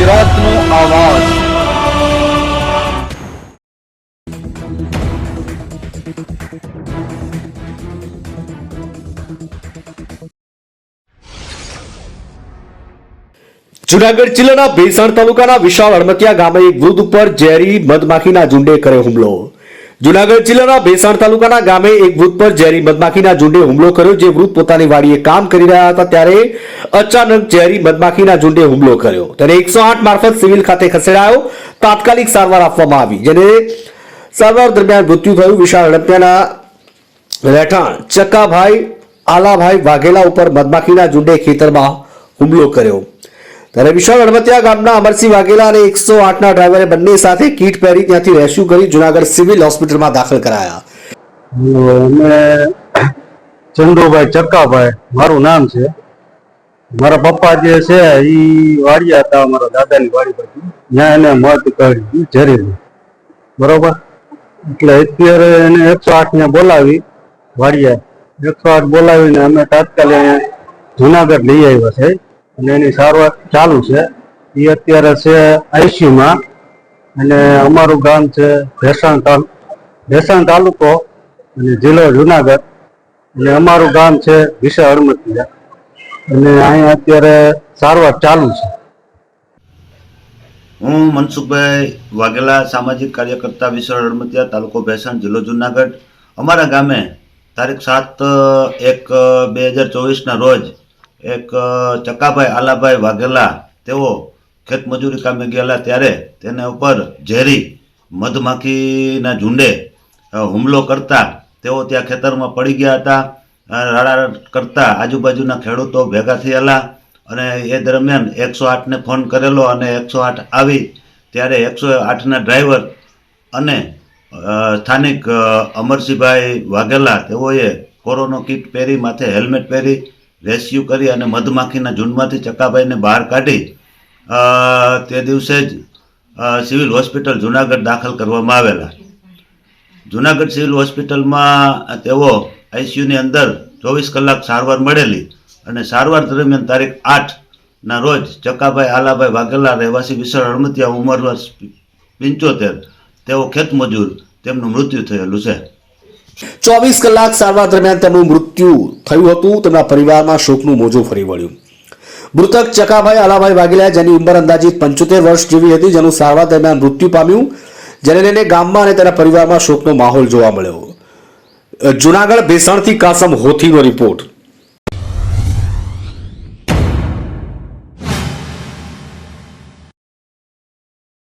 ગુજરાતનો આવાજ। જૂનાગઢ જિલ્લાના ભેસાણ તાલુકાના વિશાળ હડમતિયા ગામે એક વૃદ્ધ ઉપર ઝેરી મધમાખીના ઝુંડે કર્યો હુમલો। જૂનાગઢ જિલ્લાના ભેસાણ તાલુકાના ગામે એક વૃદ્ધ પર ઝેરી મધમાખીના ઝુંડે હુમલો કર્યો। જે વૃદ્ધ પોતાની વાડીએ કામ કરી રહ્યા હતા ત્યારે અચાનક ઝેરી મધમાખીના ઝુંડે હુમલો કર્યો। તેને 108 મારફત સિવિલ ખાતે ખસેડાયો। તાત્કાલિક સારવાર આપવામાં આવી, જેને સારવાર દરમિયાન મૃત્યુ થયું। વિશાળ હડમતિયાના રહેઠાણ ચક્કાભાઈ આલાભાઈ વાઘેલા ઉપર મધમાખીના ઝુંડે ખેતરમાં હુમલો કર્યો। ત્યારે વિશાળ હડમતિયા ગામના અમરસિંહ વાઘેલા અને 108ના ડ્રાઈવરે બંને સાથે કીટ પહેરી ત્યાંથી રેસ્ક્યુ કરી જૂનાગઢ સિવિલ હોસ્પિટલમાં દાખલ કરાયા। અમે ચંદુભાઈ ચક્કાભાઈ મારું નામ છે। મારા પપ્પા જે છે એ વાડિયા હતા, અમારા દાદાની વાડી બાજુ, ત્યાં એને મધ કાઢી ઝેરીનું, બરોબર। એટલે અત્યારે એને 108 ને બોલાવી, વાડિયા 108 બોલાવીને અમે તાત્કાલિક જુનાગઢ લઈ આવ્યા છે અને એની સારવાર ચાલુ છે। એ અત્યારે છે આઈસીયુમાં। અને અમારું ગામ છે ભેસાણ તાલુકો અને જિલ્લો જુનાગઢ, અને અમારું ગામ છે વિશાળ હડમતિયા, અને અહીંયા અત્યારે સારવાર ચાલુ છે। હું મનસુખભાઈ વાઘેલા, સામાજિક કાર્યકર્તા, વિશાળ હડમતિયા, તાલુકો ભેસાણ, જિલ્લો જુનાગઢ। અમારા ગામે તારીખ 7/1/2024ના રોજ એક ચક્કાભાઈ આલાભાઈ વાઘેલા તેઓ ખેતમજૂરી કામે ગયેલા ત્યારે તેને ઉપર ઝેરી મધમાખીના ઝુંડે હુમલો કરતા તેઓ ત્યાં ખેતરમાં પડી ગયા હતા। રાડા કરતા આજુબાજુના ખેડૂતો ભેગા થયેલા અને એ દરમિયાન 108ને ફોન કરેલો અને 108 આવી ત્યારે 108ના ડ્રાઈવર અને સ્થાનિક અમરસિંહભાઈ વાઘેલા તેઓએ કોરોનો કીટ પહેરી, માથે હેલ્મેટ પહેરી રેસ્ક્યુ કરી અને મધમાખીના ઝુંડમાંથી ચક્કાભાઈને બહાર કાઢી તે દિવસે જ સિવિલ હોસ્પિટલ જુનાગઢ દાખલ કરવામાં આવેલા। જુનાગઢ સિવિલ હોસ્પિટલમાં તેઓ આઈસીયુની અંદર 24 કલાક સારવાર મળેલી અને સારવાર દરમિયાન તારીખ 8ના રોજ ચક્કાભાઈ આલાભાઈ વાઘેલા, રહેવાસી વિશાળ હડમતિયા, ઉંમર વર્ષ 75, તેઓ ખેતમજૂર, તેમનું મૃત્યુ થયેલું છે। 24 કલાક સારવાર દરમિયાન તેમનું મૃત્યુ થયું હતું। તેમના પરિવારમાં શોકનું મોજું ફરી વળ્યું। મૃતક ચકાભાઈ આલાભાઈ વાઘેલા, જેની ઉંમર અંદાજિત 75 વર્ષ જેવી હતી, જેનું સારવાર દરમિયાન મૃત્યુ પામ્યું, જેને લઈને ગામમાં અને તેના પરિવારમાં શોકનો માહોલ જોવા મળ્યો। જૂનાગઢ ભેસાણથી કાસમ હોથીનો રિપોર્ટ।